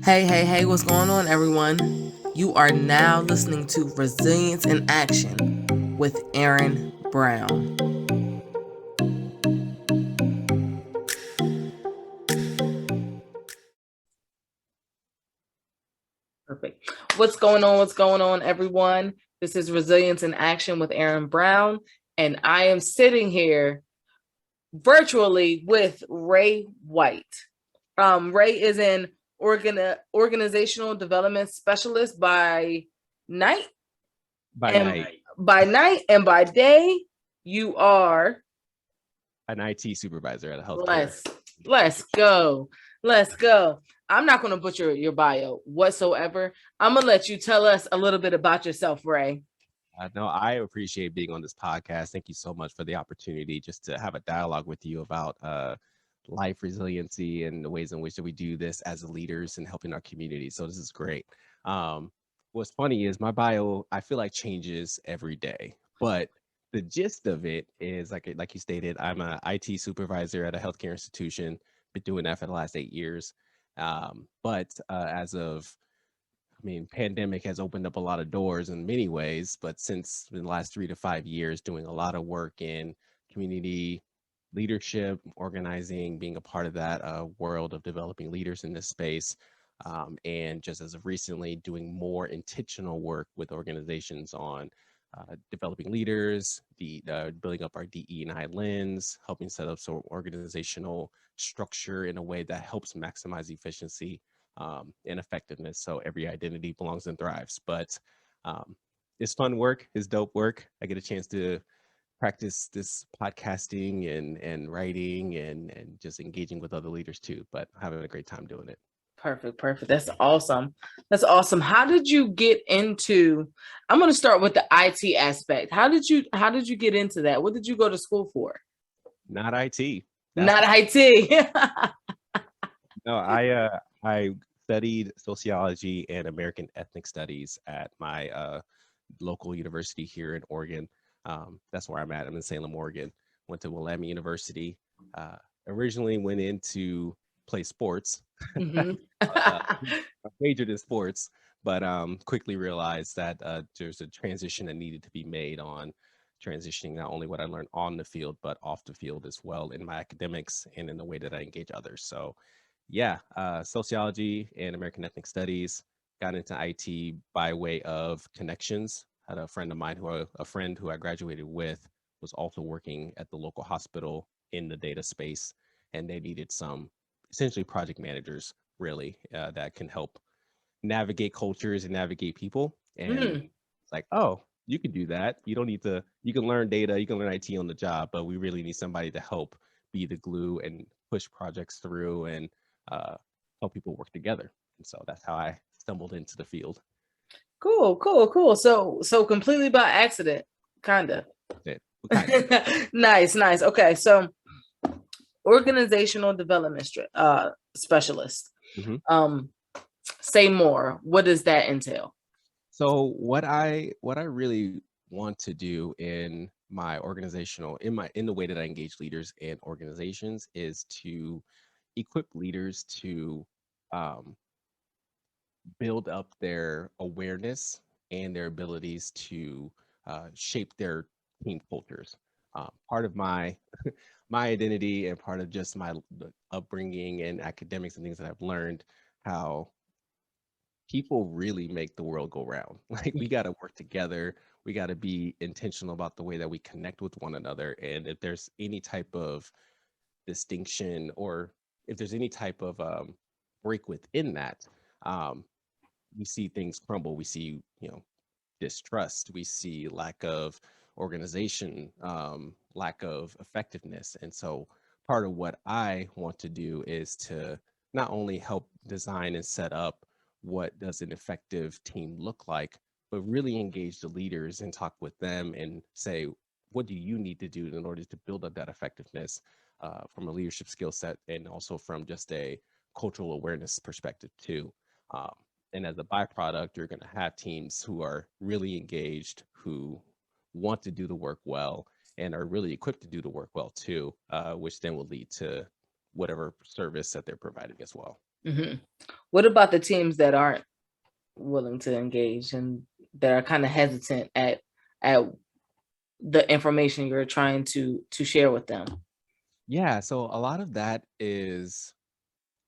Hey, what's going on, everyone? You are now listening to Resilience in Action with Erin Brown. Perfect. What's going on? What's going on, everyone? This is Resilience in Action with Erin Brown, and I am sitting here virtually with Ray White. Ray is an organizational development specialist by night. By and night. By night, and by day, you are An IT supervisor at a healthcare. let's go. Let's go. I'm not going to butcher your bio whatsoever. I'm going to let you tell us a little bit about yourself, Ray. No, I appreciate being on this podcast. Thank you so much for the opportunity just to have a dialogue with you about life resiliency and the ways in which that we do this as leaders and helping our community. So this is great. Um, what's funny is my bio, I feel like changes every day, but the gist of it is like you stated, I'm a IT supervisor at a healthcare institution. Been doing that for the last 8 years. But as of pandemic has opened up a lot of doors in many ways, but since in the last 3 to 5 years, doing a lot of work in community leadership, organizing, being a part of that world of developing leaders in this space. And just as of recently, doing more intentional work with organizations on developing leaders, building up our DE&I lens, helping set up some organizational structure in a way that helps maximize efficiency and effectiveness. So every identity belongs and thrives. But it's fun work, it's dope work. I get a chance to practice this podcasting and writing and just engaging with other leaders too. But having a great time doing it. Perfect. That's awesome. How did you get into, I'm going to start with the IT aspect. How did you get into that? What did you go to school for? Not IT. Not IT. No, I studied sociology and American ethnic studies at my local university here in Oregon. That's where I'm at. I'm in Salem, Oregon. Went to Willamette University. Uh, Originally went in to play sports. Mhm. I majored in sports, but quickly realized that there's a transition that needed to be made on transitioning not only what I learned on the field, but off the field as well in my academics and in the way that I engage others. So yeah, sociology and American ethnic studies. Got into IT by way of connections. Had a friend of mine a friend who I graduated with was also working at the local hospital in the data space, and they needed some essentially project managers really that can help navigate cultures and navigate people. And Mm. it's like, oh, you can do that. You don't need to. You can learn data. You can learn IT on the job, but we really need somebody to help be the glue and push projects through and uh, help people work together. And so that's how I stumbled into the field. Cool. So completely by accident, kind of. It, kind of. Nice. Okay, so organizational development specialist. Hmm. Um, say more. What does that entail? So what I really want to do in my organizational in the way that I engage leaders and organizations is to equip leaders to um, build up their awareness and their abilities to shape their team cultures. Part of my my identity and part of just my upbringing and academics and things that I've learned, how people really make the world go round. Like we got to work together. We got to be intentional about the way that we connect with one another. And if there's any type of distinction or if there's any type of break within that, um, we see things crumble. We see, distrust. We see lack of organization, lack of effectiveness. And so part of what I want to do is to not only help design and set up what does an effective team look like, but really engage the leaders and talk with them and say, what do you need to do in order to build up that effectiveness from a leadership skill set and also from just a cultural awareness perspective too. Um, and as a byproduct, you're going to have teams who are really engaged, who want to do the work well, and are really equipped to do the work well too, which then will lead to whatever service that they're providing as well. Hmm. What about the teams that aren't willing to engage and that are kind of hesitant at the information you're trying to share with them? Yeah, so a lot of that is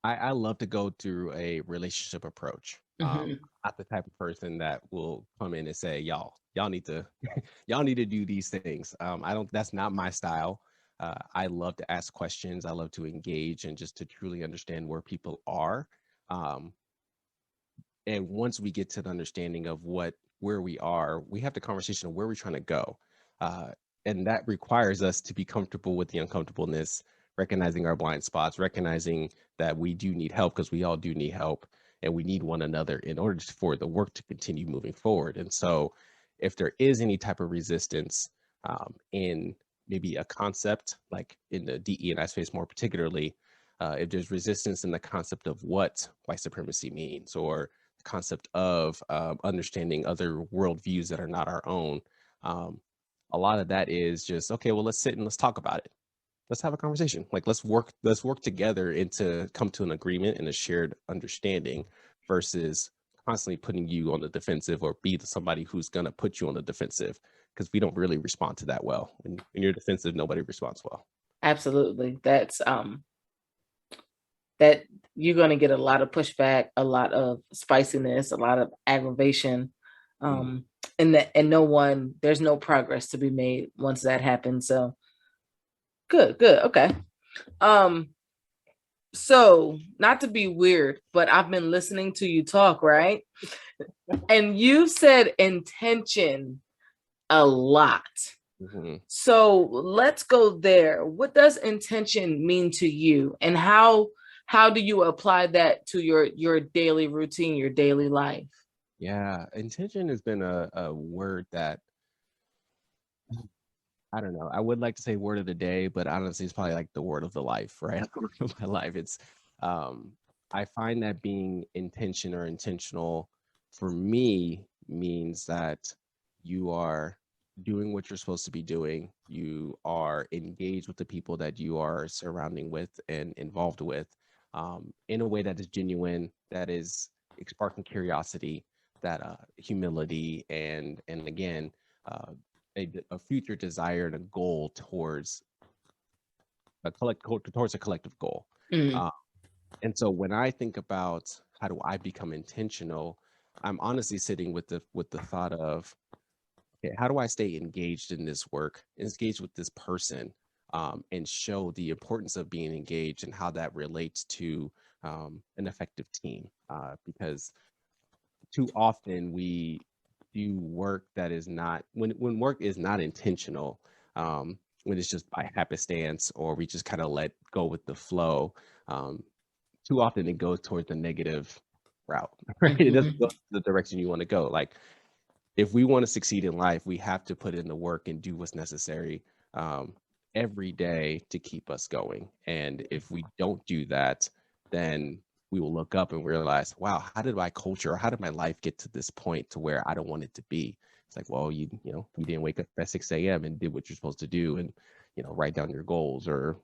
I love to go through a relationship approach. Hmm. Not the type of person that will come in and say, y'all need to y'all need to do these things. I don't that's not my style. I love to ask questions. I love to engage and just to truly understand where people are. Um, and once we get to the understanding of where we are, we have the conversation of where we're trying to go. uh, and that requires us to be comfortable with the uncomfortableness, recognizing our blind spots, recognizing that we do need help, because we all do need help, and we need one another in order for the work to continue moving forward. And so if there is any type of resistance in maybe a concept, like in the DE&I space more particularly, if there's resistance in the concept of what white supremacy means, or concept of understanding other worldviews that are not our own. Um, a lot of that is just, okay, well, let's sit and let's talk about it. Let's have a conversation. Like, let's work together and to come to an agreement and a shared understanding, versus constantly putting you on the defensive, or be somebody who's going to put you on the defensive, because we don't really respond to that well. When you're defensive, nobody responds well. Absolutely. That's that you're going to get a lot of pushback, a lot of spiciness, a lot of aggravation. Mm. Um, and there's no progress to be made once that happens. So good, good. Okay. Um, so not to be weird, but I've been listening to you talk, right? And you said intention a lot. Mhm. So let's go there. What does intention mean to you, and how do you apply that to your daily routine, your daily life? Yeah, intention has been a word that, I don't know. I would like to say word of the day, but honestly, it's probably like the word of the life, right? Word of my life. Um, I find that being intention or intentional for me means that you are doing what you're supposed to be doing. You are engaged with the people that you are surrounding with and involved with, in a way that is genuine, that is sparking curiosity, that humility, and again, uh, a future desire and a goal towards towards a collective goal. Mm, Uh, and so when I think about how do I become intentional, I'm honestly sitting with the thought of, okay, how do I stay engaged in this work, engaged with this person, and show the importance of being engaged and how that relates to an effective team. Because too often we do work that is not, when work is not intentional, when it's just by happenstance, or we just kind of let go with the flow, um, too often it goes towards the negative route. Right? It doesn't go mhm. the direction you want to go. Like, if we want to succeed in life, we have to put in the work and do what's necessary, um, every day to keep us going. And if we don't do that, then we will look up and realize, wow, how did my culture, or how did my life get to this point to where I don't want it to be? It's like, well, you didn't wake up at 6 a.m. and did what you're supposed to do, and write down your goals, or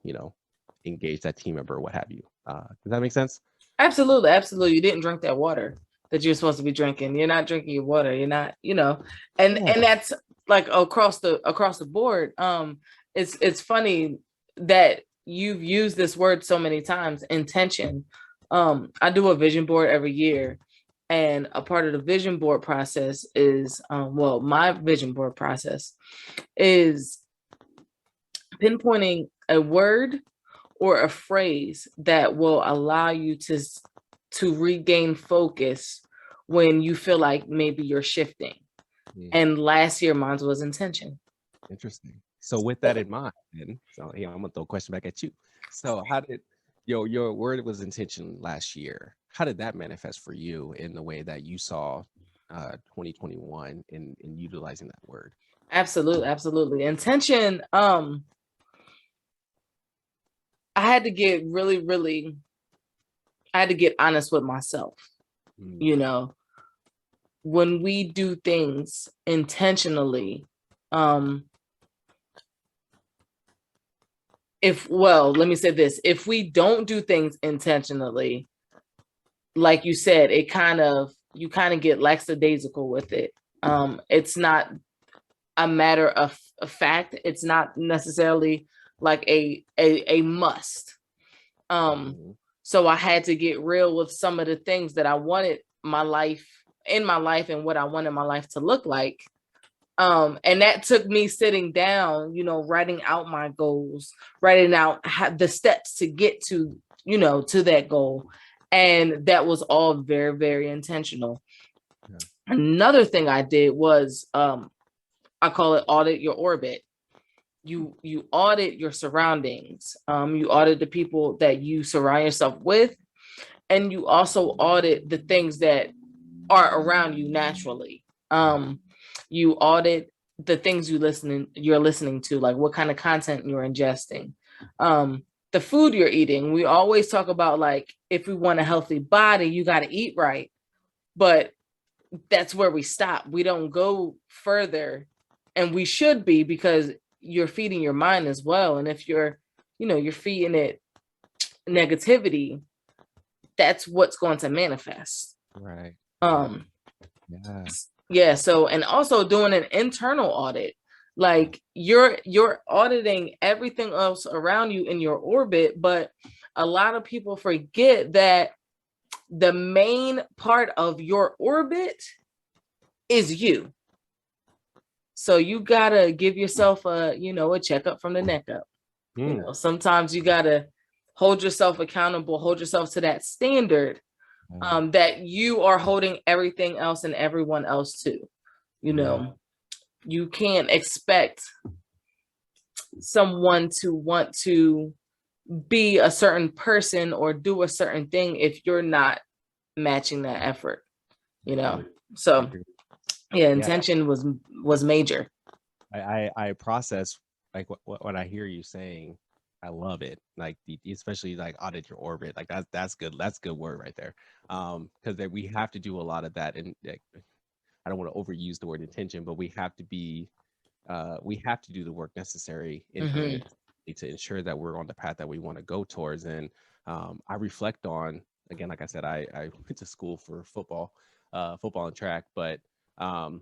engage that team member, or what have you. Does that make sense? Absolutely, absolutely. You didn't drink that water that you're supposed to be drinking. You're not drinking your water. You're not, and Yeah. that's like across the board. It's funny that you've used this word so many times, intention. I do a vision board every year, and a part of the vision board process is, well, my vision board process is pinpointing a word or a phrase that will allow you to regain focus when you feel like maybe you're shifting. Mm, And last year mine was intention. interesting. So with that in mind, then, so I'm gonna throw a question back at you. So how did your word was intention last year? How did that manifest for you in the way that you saw 2021 in utilizing that word? Absolutely, absolutely. Intention, I had to get I had to get honest with myself. Mm, You know, when we do things intentionally, um, if well, let me say this, if we don't do things intentionally, like you said, you kind of get lackadaisical with it. It's not a matter of fact. It's not necessarily like a must. Mhm. So I had to get real with some of the things that I wanted my life and what I wanted my life to look like. And that took me sitting down, writing out my goals, writing out the steps to get to, to that goal. And that was all very, very intentional. Yeah. Another thing I did was, I call it audit your orbit. You audit your surroundings. You audit the people that you surround yourself with, and you also audit the things that are around you naturally. You audit the things you're listening to, like what kind of content you're ingesting, the food you're eating. We always talk about, like, if we want a healthy body, you got to eat right, but that's where we stop. We don't go further, and we should be, because you're feeding your mind as well. And if you're feeding it negativity, that's what's going to manifest. Right. Um, Yeah. yeah. So, and also doing an internal audit, like you're auditing everything else around you in your orbit, but a lot of people forget that the main part of your orbit is you. So you gotta give yourself a checkup from the neck up. Mm. Sometimes you gotta hold yourself accountable, hold yourself to that standard, that you are holding everything else and everyone else to. Yeah. You can't expect someone to want to be a certain person or do a certain thing if you're not matching that effort, you know. Agree. So Agree. yeah, Yeah. intention was major. I process like what I hear you saying. I love it. Like especially like audit your orbit. Like that's good. That's good word right there. Because we have to do a lot of that, and like, I don't want to overuse the word intention, but we have to do the work necessary internally to ensure that we're on the path that we want to go towards. And I reflect on, again, like I said, I went to school for football and track, but um,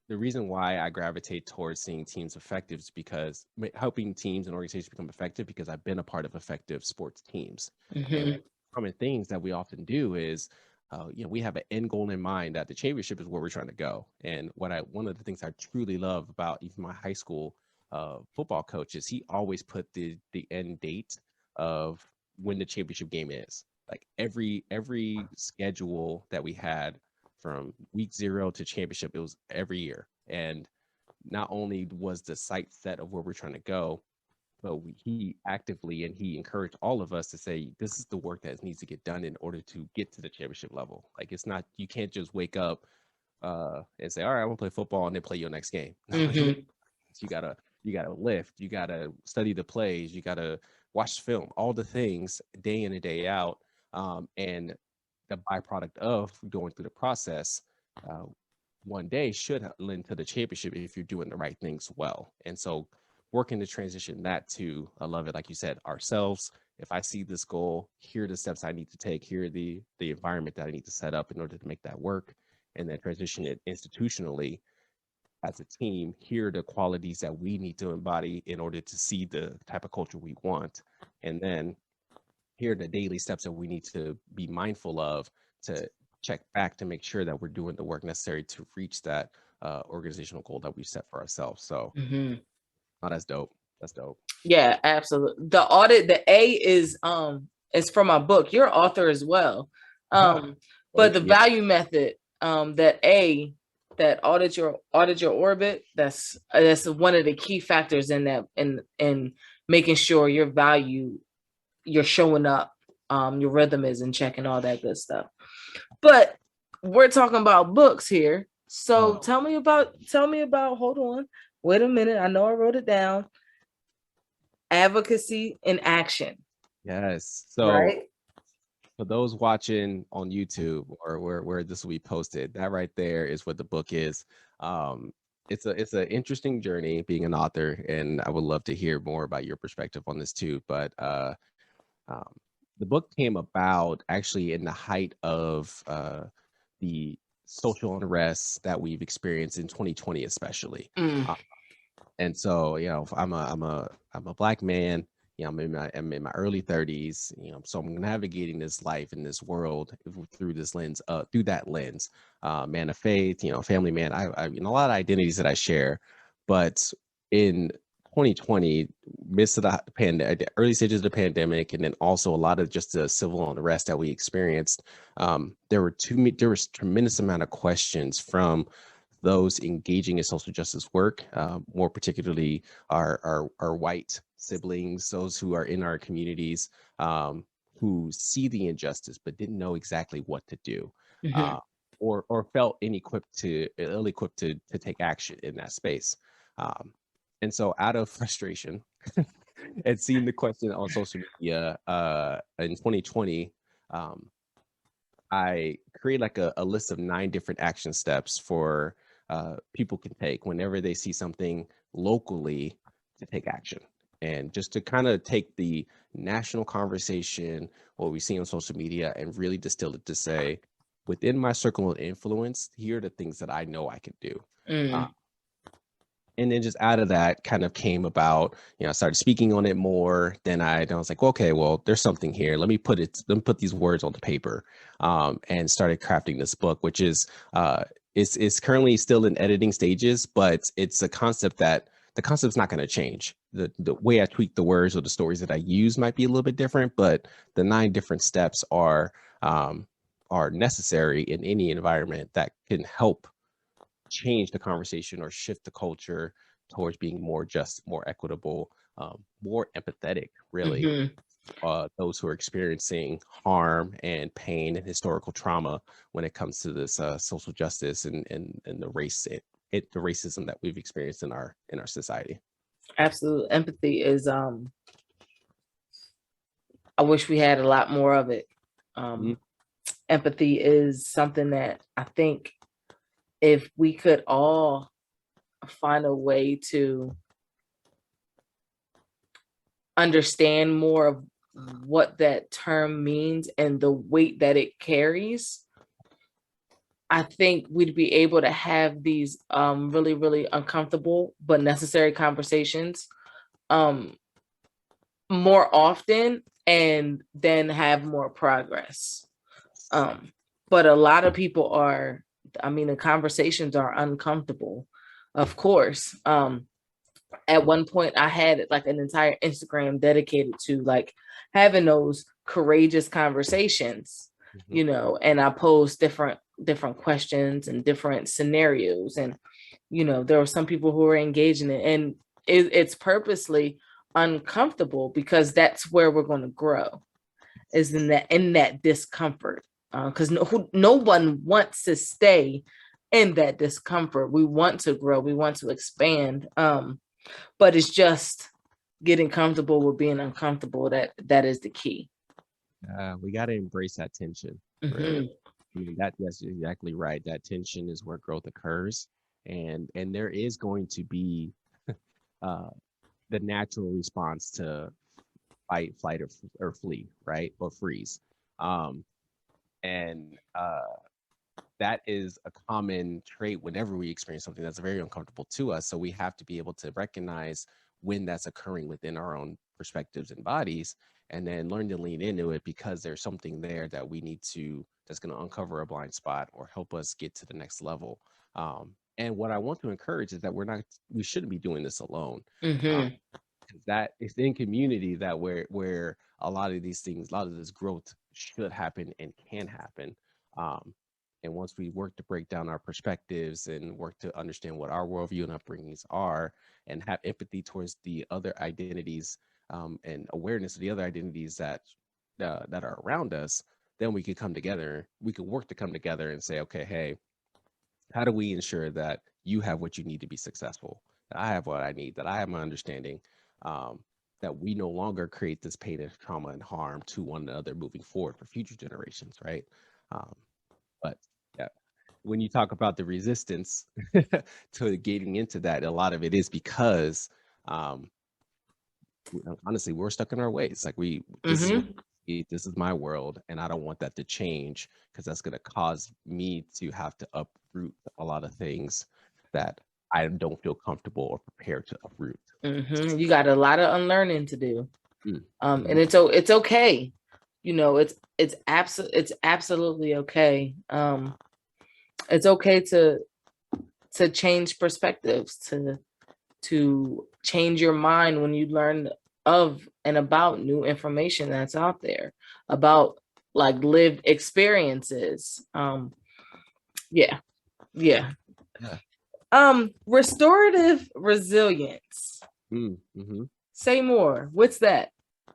the reason why I gravitate towards seeing teams effective is because helping teams and organizations become effective, because I've been a part of effective sports teams. And Mm-hmm. common things that we often do is, we have an end goal in mind that the championship is where we're trying to go. And one of the things I truly love about even my high school football coach is he always put the end date of when the championship game is. Like every schedule that we had from week 0 to championship, it was every year. And not only was the site set of where we're trying to go, but he actively and he encouraged all of us to say, this is the work that needs to get done in order to get to the championship level. Like, it's not, you can't just wake up and say, all right, I want to play football and then play your next game. No, Mm-hmm. you gotta you gotta lift, you gotta study the plays, you gotta watch film, all the things day in and day out. And the byproduct of going through the process, uh, one day should lend to the championship if you're doing the right things well. And so working to transition that to, I love it, like you said, ourselves. If I see this goal, here are the steps I need to take, here are the environment that I need to set up in order to make that work, and then transition it institutionally as a team. Here are the qualities that we need to embody in order to see the type of culture we want. And then here are the daily steps that we need to be mindful of to check back to make sure that we're doing the work necessary to reach that organizational goal that we set for ourselves. So, Mm-hmm. oh, that's dope. That's dope. Yeah, absolutely. The audit, the A is from my book. You're author as well. But the Yeah. value method, that A, that audit your orbit, that's one of the key factors in that, in making sure your value, you're showing up, your rhythm is in check and all that good stuff. But we're talking about books here. So tell me about, hold on, wait a minute. I know I wrote it down. Advocacy in Action, Yes. So right? for those watching on YouTube or where this will be posted, that right there is what the book is. Um, it's an interesting journey being an author, and I would love to hear more about your perspective on this too. But um, the book came about actually in the height of the social unrest that we've experienced in 2020, especially. Mm, And so, I'm a black man. I'm in my early 30s. So I'm navigating this life in this world through this lens, through that lens. Man of faith, family man. A lot of identities that I share, but in 2020, midst of the the early stages of the pandemic, and then also a lot of just the civil unrest that we experienced, there was tremendous amount of questions from those engaging in social justice work, more particularly our white siblings, those who are in our communities, who see the injustice but didn't know exactly what to do, mhm, uh, or felt ill-equipped to take action in that space. Um, and so, out of frustration, and seeing the question on social media in 2020. Um, I create like a list of 9 different action steps for people can take whenever they see something locally to take action. And just to kind of take the national conversation, what we see on social media, and really distill it to say, within my circle of influence, here are the things that I know I can do. Uh, mm, and then just out of that kind of came about, I started speaking on it more. Then I was like, okay, well, there's something here. Let me put these words on the paper, and started crafting this book, which is currently still in editing stages, but it's a concept that the concept's not going to change. The way I tweak the words or the stories that I use might be a little bit different, but the 9 different steps are necessary in any environment that can help change the conversation or shift the culture towards being more just, more equitable, more empathetic, really. mhm. Those who are experiencing harm and pain and historical trauma when it comes to this social justice and the racism that we've experienced in our society. Absolute empathy is I wish we had a lot more of it. Mhm. Um Empathy is something that I think if we could all find a way to understand more of what that term means and the weight that it carries, I think we'd be able to have these really, really uncomfortable but necessary conversations um, more often and then have more progress. Um, but a lot of people are, I mean, the conversations are uncomfortable, of course. At one point I had like an entire Instagram dedicated to like having those courageous conversations, Mhm. and I posed different questions and different scenarios, and there were some people who were engaging in it, and it's purposely uncomfortable because that's where we're going to grow, is in that discomfort, because no one wants to stay in that discomfort. We want to grow, we want to expand, but it's just getting comfortable with being uncomfortable that is the key. We got to embrace that tension, really. Hmm. I mean, that's exactly right. That tension is where growth occurs, and there is going to be uh, the natural response to fight, flight, or flee, right? Or freeze. Um, and that is a common trait whenever we experience something that's very uncomfortable to us. So we have to be able to recognize when that's occurring within our own perspectives and bodies, and then learn to lean into it because there's something there that we need to, that's going to uncover a blind spot or help us get to the next level. And what I want to encourage is that we shouldn't be doing this alone. Um, Hmm. that it's in community that where a lot of these things, a lot of this growth should happen and can happen. Um, and once we work to break down our perspectives and work to understand what our worldview and upbringings are, and have empathy towards the other identities, and awareness of the other identities that are around us, then we could come together. We could work to come together and say, okay, hey, how do we ensure that you have what you need to be successful, that I have what I need, that I have my understanding, um, that we no longer create this pain and trauma and harm to one another moving forward for future generations, right? um, but yeah, when you talk about the resistance to getting into that, a lot of it is because, um, honestly, we're stuck in our ways. Like, this is what Hmm. This is my world, and I don't want that to change because that's going to cause me to have to uproot a lot of things that I don't feel comfortable or prepared to uproot. You got a lot of unlearning to do. Mm-hmm. And it's okay. You know, it's absolutely okay. It's okay to change perspectives, to change your mind when you learn of and about new information that's out there, about like lived experiences. Yeah. Yeah. Restorative resilience. Mm-hmm. Say more. What's that?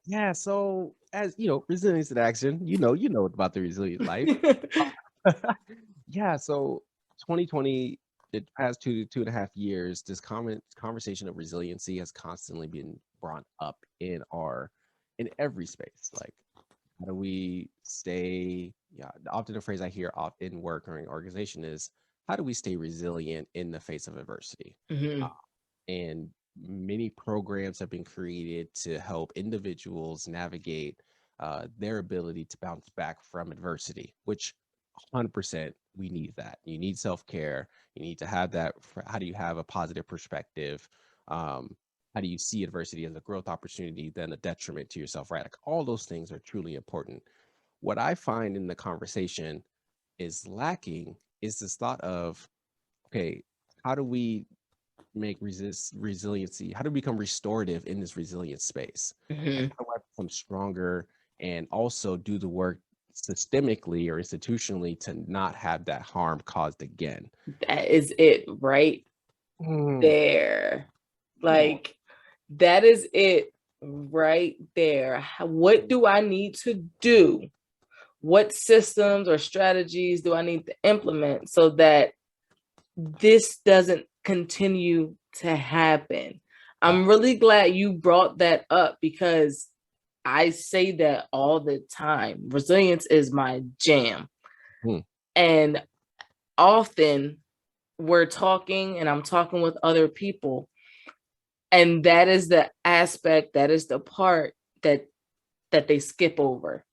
Yeah. So, as you know, resilience in action. You know about the resilient life. Yeah. So, 2020, the past 2.5 years, this conversation of resiliency has constantly been brought up in every space. Like, how do we stay? Yeah. Often the phrase I hear in work or in organization is, how do we stay resilient in the face of adversity? Mhm. And many programs have been created to help individuals navigate their ability to bounce back from adversity, which 100% we need that. You need self-care. You need to have that. How do you have a positive perspective? How do you see adversity as a growth opportunity than a detriment to yourself, right? Like, all those things are truly important. What I find in the conversation is lacking is this thought of, okay, how do we make resiliency? How do we become restorative in this resilient space? Like, Mhm. how do I become stronger and also do the work systemically or institutionally to not have that harm caused again? That is it right Mm, there. come on. Like, that is it right there. What do I need to do? What systems or strategies do I need to implement so that this doesn't continue to happen? I'm really glad you brought that up because I say that all the time. Resilience is my jam. Mm, And often we're talking and I'm talking with other people, and that is the aspect, that is the part that they skip over.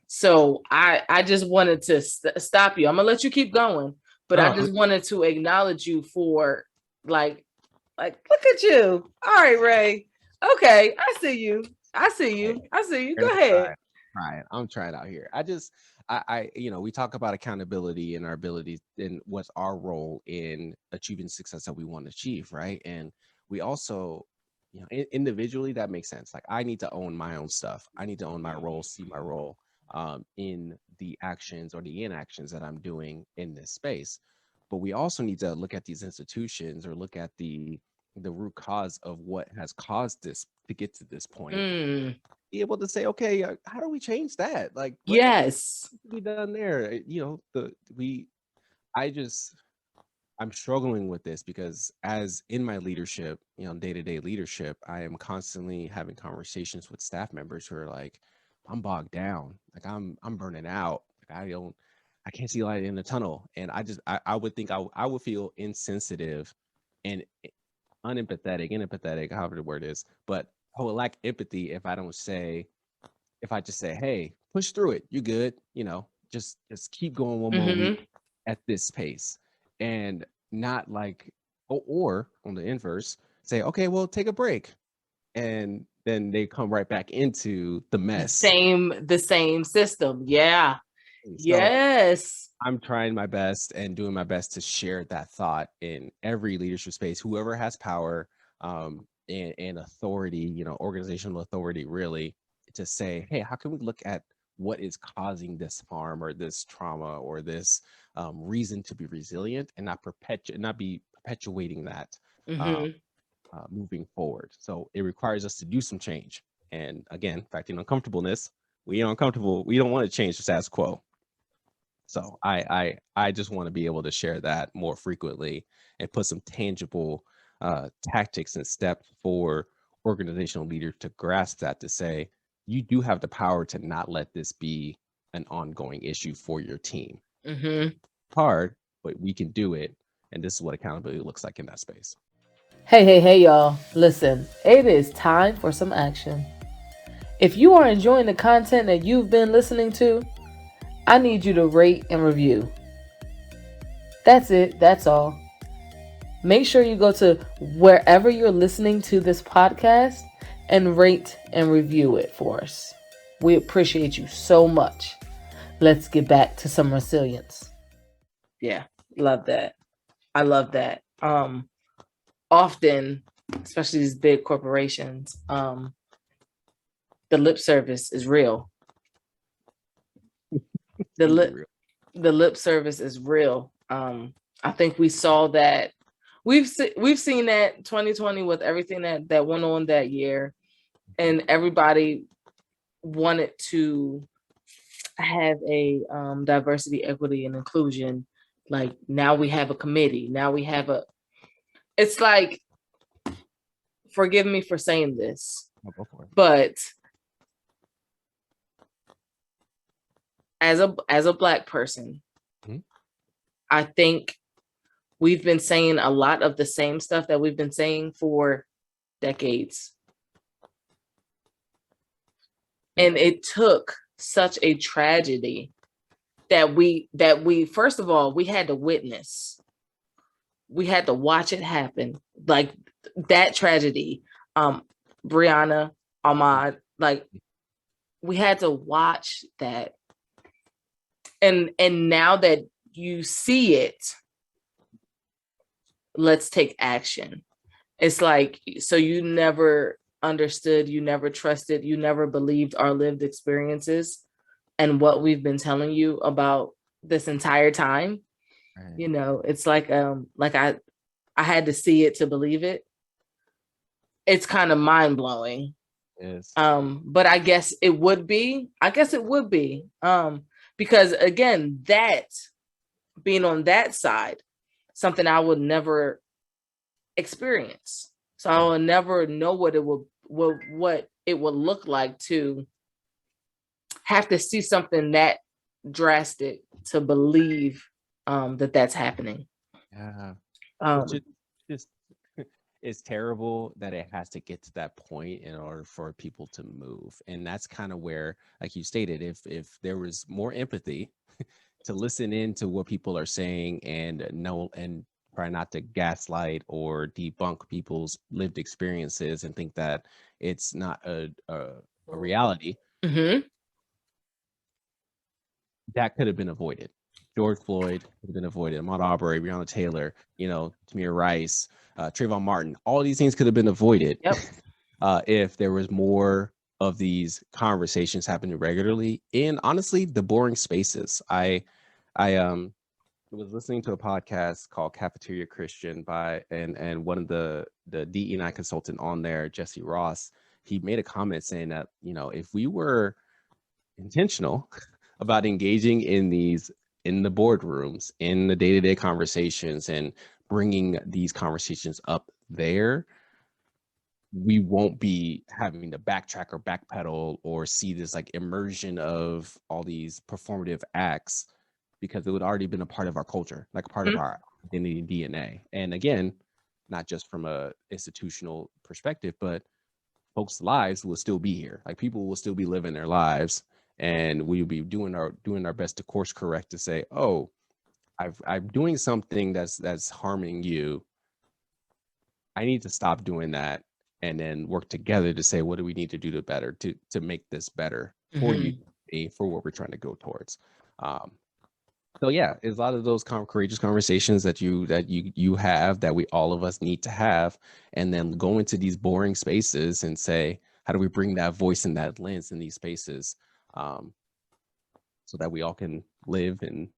So I just wanted to stop you. I'm gonna let you keep going, but I uh, just wanted to acknowledge you for like look at you. All right, Ray. Okay, I see you. I see hey, you. I see you. Go I'm ahead. trying. I'm trying out here. We talk about accountability and our abilities and what's our role in achieving success that we want to achieve, right? And we also, individually, that makes sense. Like, I need to own my own stuff. I need to own my role, see my role in the actions or the inactions that I'm doing in this space. But we also need to look at these institutions or look at the root cause of what has caused this to get to this point, Mm, be able to say, okay, how do we change that? Like, what yes. can be done there? I just, I'm struggling with this because as in my leadership, day-to-day leadership, I am constantly having conversations with staff members who are like, I'm bogged down. Like, I'm burning out. Like, I can't see light in the tunnel. And I would think I would feel insensitive and unempathetic, however the word is, but I would lack empathy if I just say, "Hey, push through it. You good. Just keep going one more week Mm-hmm. at this pace," and not like, or on the inverse, say, "Okay, well, take a break," and then they come right back into the mess. The same system. Yeah. So Yes. I'm trying my best and doing my best to share that thought in every leadership space. Whoever has power and authority, organizational authority, really, to say, hey, how can we look at what is causing this harm or this trauma or this reason to be resilient and not be perpetuating that uh, Mm-hmm. moving forward. So it requires us to do some change. And again, factoring uncomfortableness, we are uncomfortable. We don't want to change the status quo. So I just want to be able to share that more frequently and put some tangible tactics and steps for organizational leaders to grasp that, to say you do have the power to not let this be an ongoing issue for your team. Mm-hmm. Hard, but we can do it. And this is what accountability looks like in that space. Hey, hey, hey, y'all. Listen, it is time for some action. If you are enjoying the content that you've been listening to, I need you to rate and review. That's it. That's all. Make sure you go to wherever you're listening to this podcast and rate and review it for us. We appreciate you so much. Let's get back to some resilience. Yeah, love that. I love that. Often, especially these big corporations, the lip service is real. The lip service is real. I think we saw that. We've seen that 2020 with everything that went on that year, and everybody wanted to have a diversity, equity, and inclusion. Like now we have a committee. Now we have a. It's like, forgive me for saying this, but as a Black person, I think we've been saying a lot of the same stuff that we've been saying for decades. And it took such a tragedy that we first of all, we had to witness. We had to watch it happen. Like that tragedy, Breonna, Ahmaud, like we had to watch that. And now that you see it, let's take action. It's like, so you never understood, you never trusted, you never believed our lived experiences and what we've been telling you about this entire time. Right. You know, it's like I had to see it to believe it. It's kind of mind-blowing. Yes. But I guess it would be. Because again, that being on that side, something I would never experience. So I will never know what it would look like to have to see something that drastic to believe that that's happening. Yeah. Just it's terrible that it has to get to that point in order for people to move. And that's kind of where, like you stated, if there was more empathy to listen in to what people are saying and know and try not to gaslight or debunk people's lived experiences and think that it's not a reality, that could have been avoided. George Floyd could have been avoided. Ahmaud Arbery, Breonna Taylor, Tamir Rice, Trayvon Martin. All these things could have been avoided if there was more of these conversations happening regularly. And honestly, the boring spaces. I was listening to a podcast called Cafeteria Christian and one of the DE&I consultant on there, Jesse Ross, he made a comment saying that, if we were intentional about engaging in the boardrooms, in the day-to-day conversations and bringing these conversations up there, we won't be having to backtrack or backpedal or see this like immersion of all these performative acts, because it would already been a part of our culture, like a part of our identity DNA. And again, not just from a institutional perspective, but folks' lives will still be here. Like people will still be living their lives, and we'll be doing our best to course correct to say, oh, I'm doing something that's harming you. I need to stop doing that, and then work together to say, what do we need to do to make this better for you, for what we're trying to go towards. So yeah, it's a lot of those courageous conversations that you have, that we all of us need to have, and then go into these boring spaces and say, how do we bring that voice and that lens in these spaces, so that we all can live and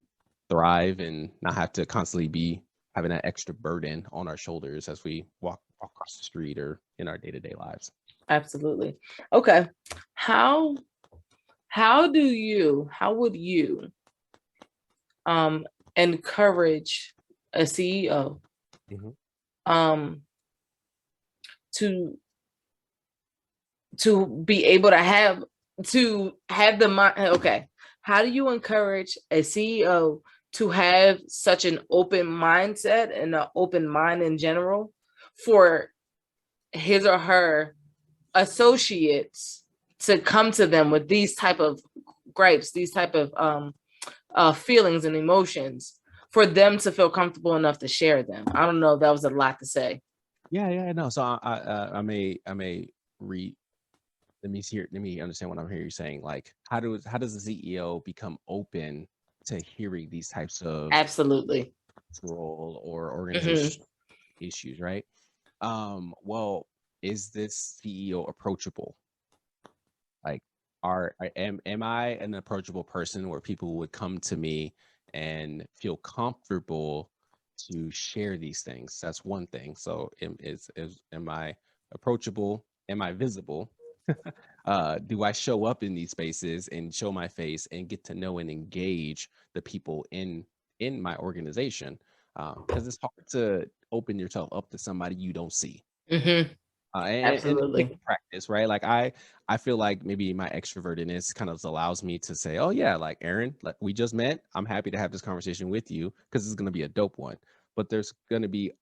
thrive and not have to constantly be having that extra burden on our shoulders as we walk across the street or in our day-to-day lives. Absolutely. Okay. How would you encourage a CEO to be able to have the mind? Okay. How do you encourage a CEO to have such an open mindset and an open mind in general for his or her associates to come to them with these type of gripes, these type of feelings and emotions, for them to feel comfortable enough to share them. I don't know. That was a lot to say. Yeah, no. So I may read. Let me understand what I'm hearing you saying. Like, how does the CEO become open to hearing these types of Absolutely. role or Mm-hmm. organization issues, right? Well, is this CEO approachable? Like, am I an approachable person where people would come to me and feel comfortable to share these things? That's one thing. So, am I approachable? Am I visible? Do I show up in these spaces and show my face and get to know and engage the people in my organization? Because it's hard to open yourself up to somebody you don't see. Mm-hmm. And it takes Absolutely. practice, right? Like I feel like maybe my extrovertedness kind of allows me to say, "Oh yeah, like Erin, like we just met. I'm happy to have this conversation with you because it's going to be a dope one." But there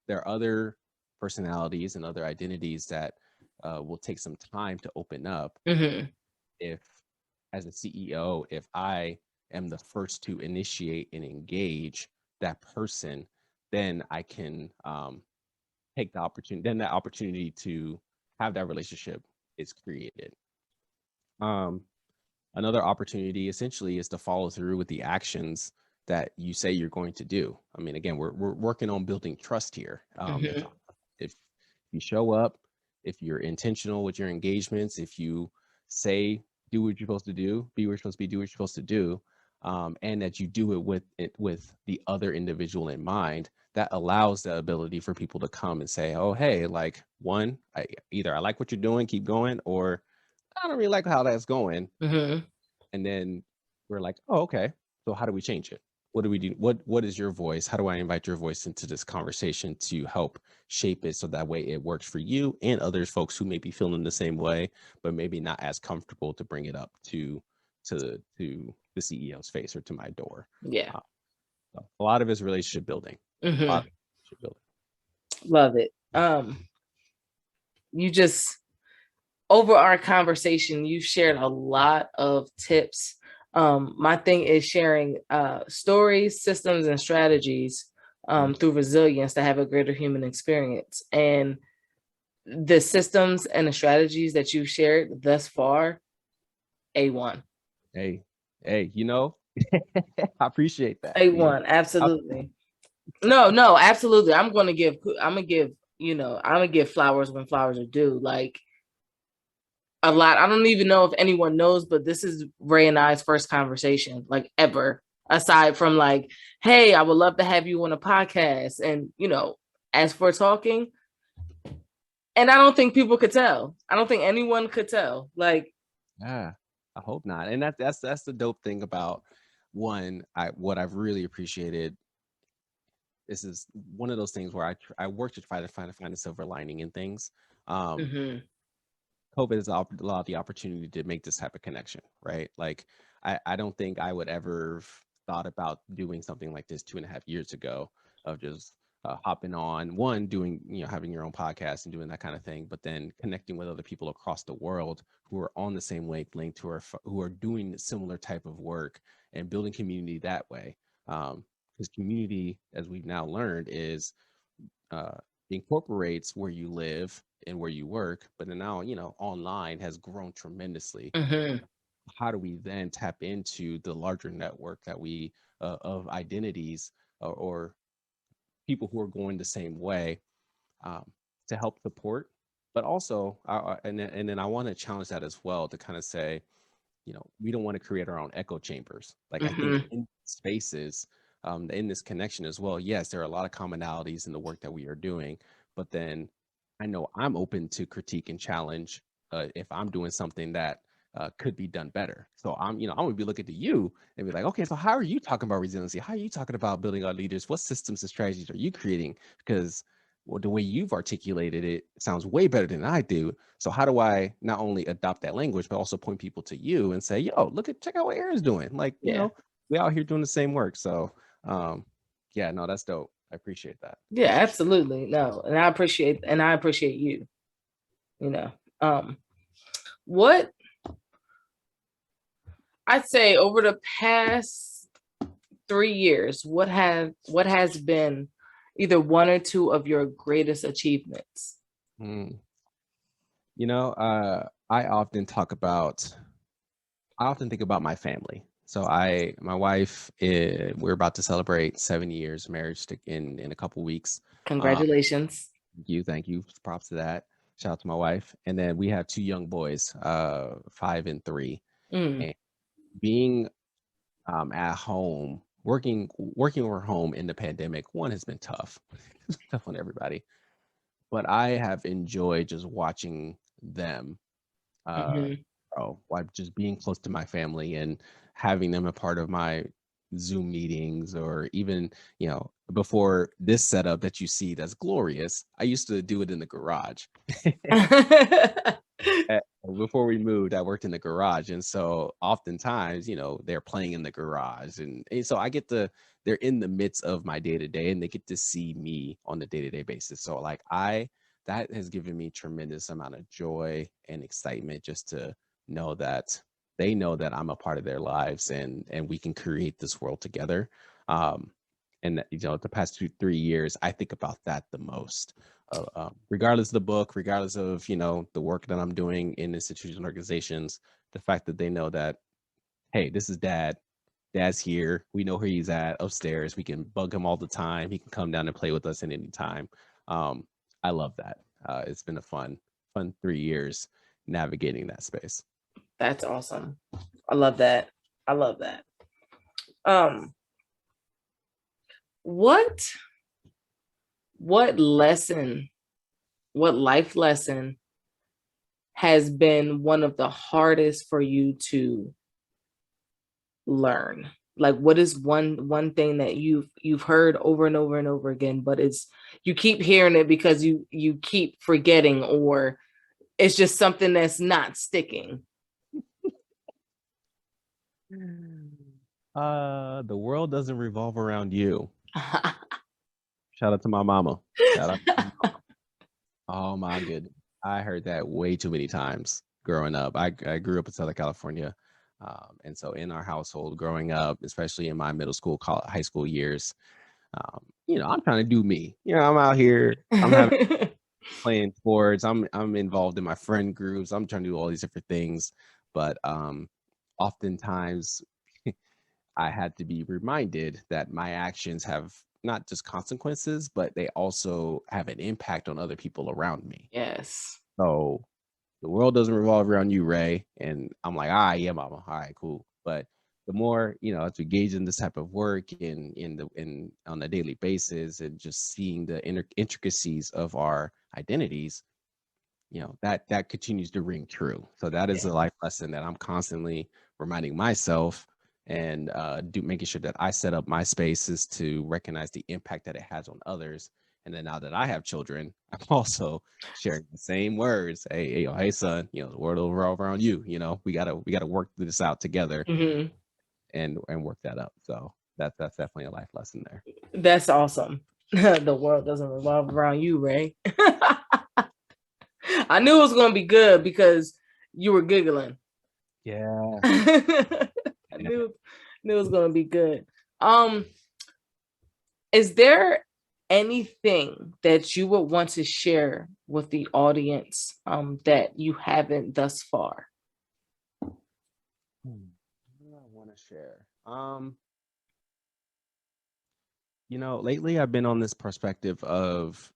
are other personalities and other identities that will take some time to open up. Mm-hmm. If as a CEO, if I am the first to initiate and engage that person, then I can take the opportunity, then that opportunity to have that relationship is created. Um, Another opportunity essentially is to follow through with the actions that you say you're going to do. I mean, again, we're working on building trust here. Mm-hmm. If you show up, if you're intentional with your engagements, if you say do what you're supposed to do, be where you're supposed to be, do what you're supposed to do, and that you do it with the other individual in mind, that allows the ability for people to come and say, "Oh, hey, like one, either I like what you're doing, keep going, or I don't really like how that's going." Mm-hmm. And then we're like, "Oh, okay. So how do we change it? What do we do? What is your voice? How do I invite your voice into this conversation to help shape it so that way it works for you and others folks who may be feeling the same way, but maybe not as comfortable to bring it up to the CEO's face or to my door." Yeah. Uh, so a lot of it's relationship building. A lot Mm-hmm. of relationship building. Love it. You just, over our conversation, you shared a lot of tips. My thing is sharing stories, systems, and strategies Mm. through resilience to have a greater human experience. And the systems and the strategies that you've shared thus far, A1. Hey, hey, I appreciate that. A1, I- absolutely. No, absolutely. I'm gonna give flowers when flowers are due. Like, a lot. I don't even know if anyone knows, but this is Ray and I's first conversation, like, ever. Aside from, like, hey, I would love to have you on a podcast. And, as for talking, and I don't think people could tell. I don't think anyone could tell. Like, Yeah, I hope not. And that's the dope thing about one. What I've really appreciated. This is one of those things where I work to try to find a silver lining in things. Um, mhm, COVID has allowed the opportunity to make this type of connection, right? Like, I don't think I would ever thought about doing something like this 2.5 years ago, of just hopping on one, doing, having your own podcast and doing that kind of thing, but then connecting with other people across the world who are on the same wavelength, who are doing similar type of work and building community that way. Because community, as we've now learned, is uh, incorporates where you live and where you work, but then now, online has grown tremendously. mhm, How do we then tap into the larger network that we of identities, or people who are going the same way, um, to help support? But also, and then I want to challenge that as well, to kind of say, we don't want to create our own echo chambers. Like, I think mhm. in spaces, in this connection as well, yes, there are a lot of commonalities in the work that we are doing, but then I know I'm open to critique and challenge if I'm doing something that could be done better. So I'm going to be looking to you and be like, okay, so how are you talking about resiliency? How are you talking about building our leaders? What systems and strategies are you creating? Because, well, the way you've articulated it sounds way better than I do. So how do I not only adopt that language, but also point people to you and say, yo, check out what Erin's doing. Like, Yeah. we out here doing the same work. So, yeah, no, that's dope. I appreciate that. Yeah, absolutely. No. And I appreciate you, you know. Um, what I'd say over the past 3 years, what has been either one or two of your greatest achievements? Mm. You know, I often think about my family. So my wife, we're about to celebrate 7 years marriage in a couple weeks. Uh, Congratulations. thank you, props to that. Shout out to my wife, and then we have two young boys, 5 and 3, Mm. and being at home, working from home in the pandemic, one has been tough. It's tough on everybody, but I have enjoyed just watching them uh Hmm. like just being close to my family and having them a part of my Zoom meetings, or even, before this setup that you see that's glorious, I used to do it in the garage. Uh, Before we moved, I worked in the garage, and so oftentimes, they're playing in the garage, and so they're in the midst of my day to day, and they get to see me on the day to day basis. So like that has given me tremendous amount of joy and excitement, just to know that they know that I'm a part of their lives, and we can create this world together. Um, and the past 3 years, I think about that the most, regardless of the book, regardless of the work that I'm doing in institutions and organizations, the fact that they know that, hey, this is dad. Dad's here. We know where he's at upstairs. We can bug him all the time. He can come down and play with us at any time. Um, I love that. It's been a fun 3 years navigating that space. That's awesome. I love that. I love that. Um, what what lesson, what life lesson has been one of the hardest for you to learn? Like what is one thing that you've heard over and over and over again, but it's you keep hearing it because you keep forgetting, or it's just something that's not sticking. The world doesn't revolve around you. Shout out to my mama. Shout out. Oh my goodness. I heard that way too many times growing up. I grew up in Southern California. And so in our household growing up, especially in my middle school, high school years, I'm trying to do me. I'm out here, I'm having playing sports, I'm involved in my friend groups, I'm trying to do all these different things. But oftentimes I had to be reminded that my actions have not just consequences, but they also have an impact on other people around me. Yes. So the world doesn't revolve around you, Ray. And I'm like, yeah, mama. All right, cool. But the more, as we engage in this type of work in on a daily basis, and just seeing the intricacies of our identities, that continues to ring true. So that is Yeah. a life lesson that I'm constantly reminding myself, and making sure that I set up my spaces to recognize the impact that it has on others. And then now that I have children, I'm also sharing the same words. Hey, son, the world will revolve around you. We gotta work this out together, Hmm. and work that up. So that's definitely a life lesson there. That's awesome. The world doesn't revolve around you, Ray. I knew it was going to be good because you were giggling. Yeah. I knew it was going to be good. Um, is there anything that you would want to share with the audience that you haven't thus far? What do I want to share? Lately I've been on this perspective of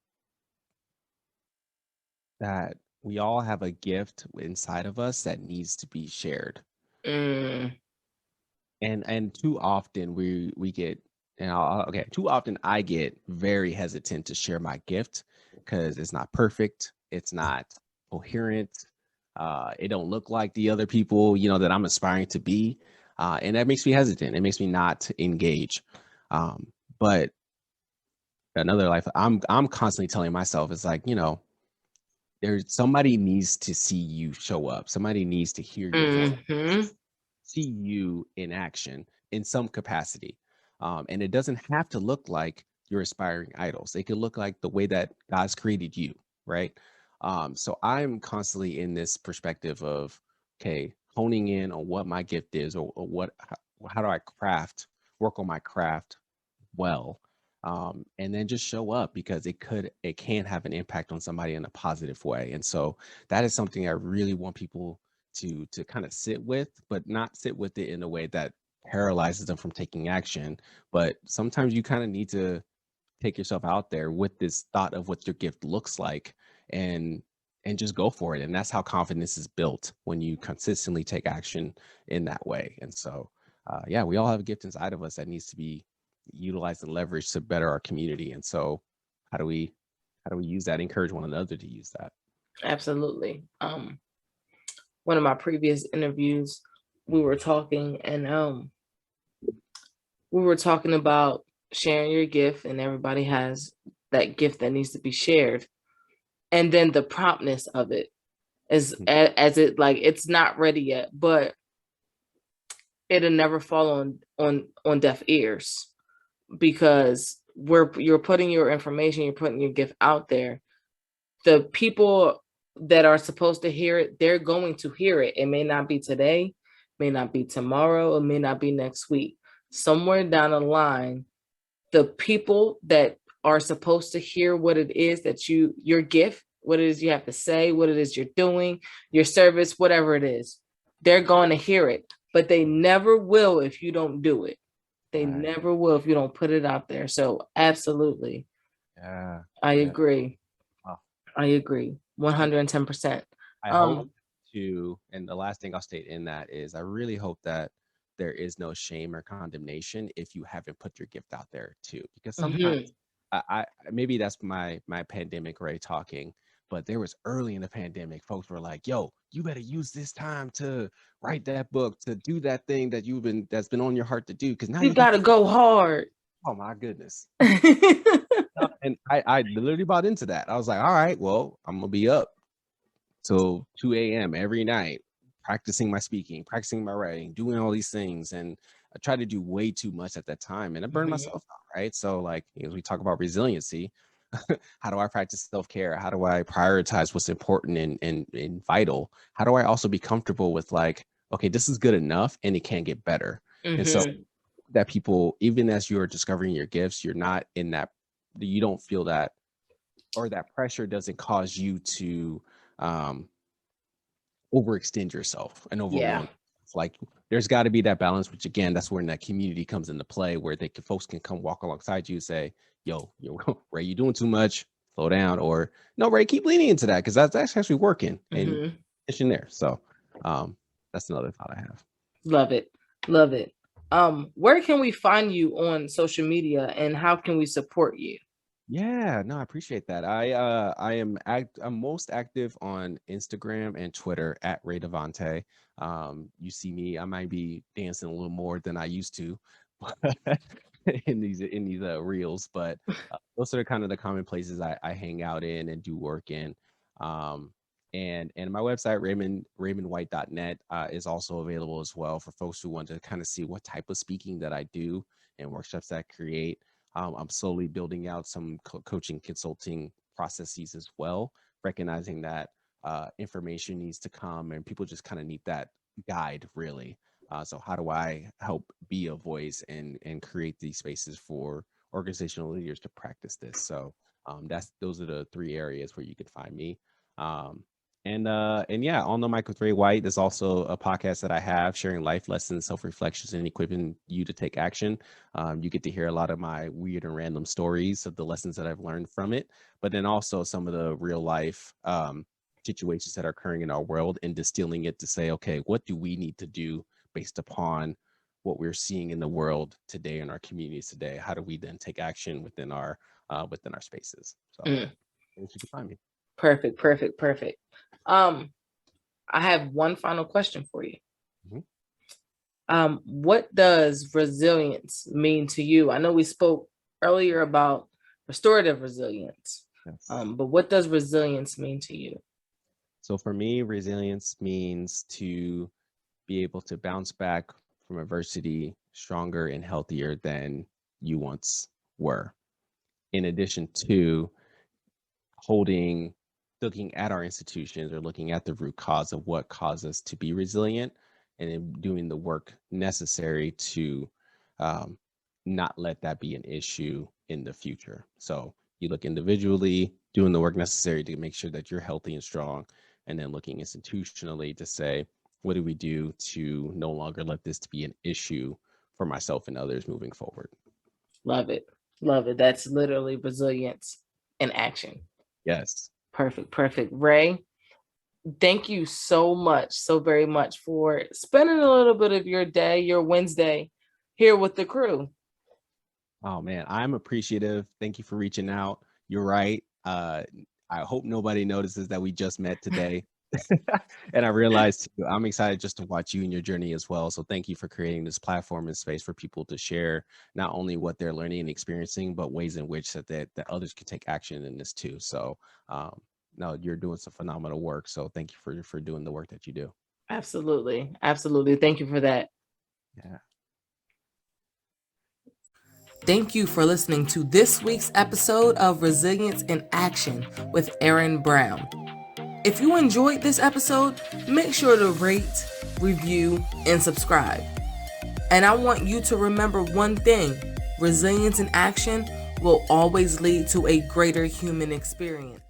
that we all have a gift inside of us that needs to be shared. Mm, And too often we get, okay, too often I get very hesitant to share my gift because it's not perfect, it's not coherent, it don't look like the other people, that I'm aspiring to be. And that makes me hesitant. It makes me not engage. But another life, I'm constantly telling myself, it's like, there's somebody needs to see you show up. Somebody needs to hear your voice, hmm. see you in action in some capacity. And it doesn't have to look like your aspiring idols. It could look like the way that God's created you, right? So I'm constantly in this perspective of, okay, honing in on what my gift is, or how do I work on my craft well, and then just show up, because it can have an impact on somebody in a positive way. And so that is something I really want people to kind of sit with, but not sit with it in a way that paralyzes them from taking action. But sometimes you kind of need to take yourself out there with this thought of what your gift looks like, and just go for it. And that's how confidence is built, when you consistently take action in that way. And so yeah, we all have a gift inside of us that needs to be utilized and leveraged to better our community. And so how do we use that, encourage one another to use that? Absolutely. One of my previous interviews, we were talking, and we were talking about sharing your gift, and everybody has that gift that needs to be shared. And then the promptness of it is as it, like, it's not ready yet, but it'll never fall on deaf ears, because you're putting your information, you're putting your gift out there. The people that are supposed to hear it, they're going to hear it. It may not be today, may not be tomorrow, it may not be next week. Somewhere down the line, the people that are supposed to hear what it is that your gift, what it is you have to say, what it is you're doing, your service, whatever it is, they're going to hear it, but they never will if you don't do it. They Right. never will if you don't put it out there. So absolutely, Yeah. I Yeah. agree. Wow. I agree, 110%. I hope to, and the last thing I'll state in that is, I really hope that there is no shame or condemnation if you haven't put your gift out there too, because sometimes Mhm. I maybe that's my pandemic Ray talking, but there was early in the pandemic, folks were like, "Yo, you better use this time to write that book, to do that thing that's been on your heart to do, because now You you can." gotta go hard. Oh my goodness. And I literally bought into that. I was like, all right, well, I'm gonna be up till 2 a.m. every night, practicing my speaking, practicing my writing, doing all these things. And I tried to do way too much at that time, and I burned Mhm. myself out, right? So, like, as we talk about resiliency, how do I practice self-care? How do I prioritize what's important and vital? How do I also be comfortable with, like, okay, this is good enough and it can get better? And so Mhm. that people, even as you're discovering your gifts, you're not in that, you don't feel that, or that pressure doesn't cause you to um overextend yourself and Yeah. overwhelm. It's like, there's got to be that balance, which again, that's when that community comes into play, where folks can come walk alongside you and say, yo, Ray, you doing too much, slow down. Or, no, Ray, keep leaning into that, because that's actually working, and Mhm. in there. So that's another thought I have. Love it. Love it. Where can we find you on social media, and how can we support you? Yeah, no, I appreciate that. I'm most active on Instagram and Twitter at Ray Devante. You see me, I might be dancing a little more than I used to in these reels, but those are kind of the common places I hang out in and do work in. Um, and my website, raymondwhite.net, is also available as well for folks who want to kind of see what type of speaking that I do and workshops that I create. I'm slowly building out some coaching consulting processes as well, recognizing that information needs to come, and people just kind of need that guide, really. So how do I help be a voice and create these spaces for organizational leaders to practice this? So those are the three areas where you can find me. Um, and yeah, On the Mic with Ray White, there's also a podcast that I have, sharing life lessons, self-reflections, and equipping you to take action. You get to hear a lot of my weird and random stories of the lessons that I've learned from it, but then also some of the real life situations that are occurring in our world, and distilling it to say, okay, what do we need to do based upon what we're seeing in the world today, in our communities today? How do we then take action within our spaces? So Mm, you can find me. perfect. Perfect. Perfect. Um, I have one final question for you. Mhm. What does resilience mean to you? I know we spoke earlier about restorative resilience, Yes. but what does resilience mean to you? So for me, resilience means to be able to bounce back from adversity stronger and healthier than you once were. In addition to holding looking at our institutions, or looking at the root cause of what caused us to be resilient, and then doing the work necessary to not let that be an issue in the future. So you look individually, doing the work necessary to make sure that you're healthy and strong, and then looking institutionally to say, what do we do to no longer let this be an issue for myself and others moving forward? Love it. Love it. That's literally resilience in action. Yes. Perfect. Perfect. Ray, thank you so very much for spending a little bit of your day, your Wednesday here with the crew. Oh man, I'm appreciative. Thank you for reaching out. You're right. I hope nobody notices that we just met today. And I realized too, I'm excited just to watch you and your journey as well. So thank you for creating this platform and space for people to share not only what they're learning and experiencing, but ways in which that others can take action in this too. So no, you're doing some phenomenal work. So thank you for doing the work that you do. Absolutely. Absolutely. Thank you for that. Yeah. Thank you for listening to this week's episode of Resilience in Action with Erin Brown. If you enjoyed this episode, make sure to rate, review, and subscribe. And I want you to remember one thing: resilience in action will always lead to a greater human experience.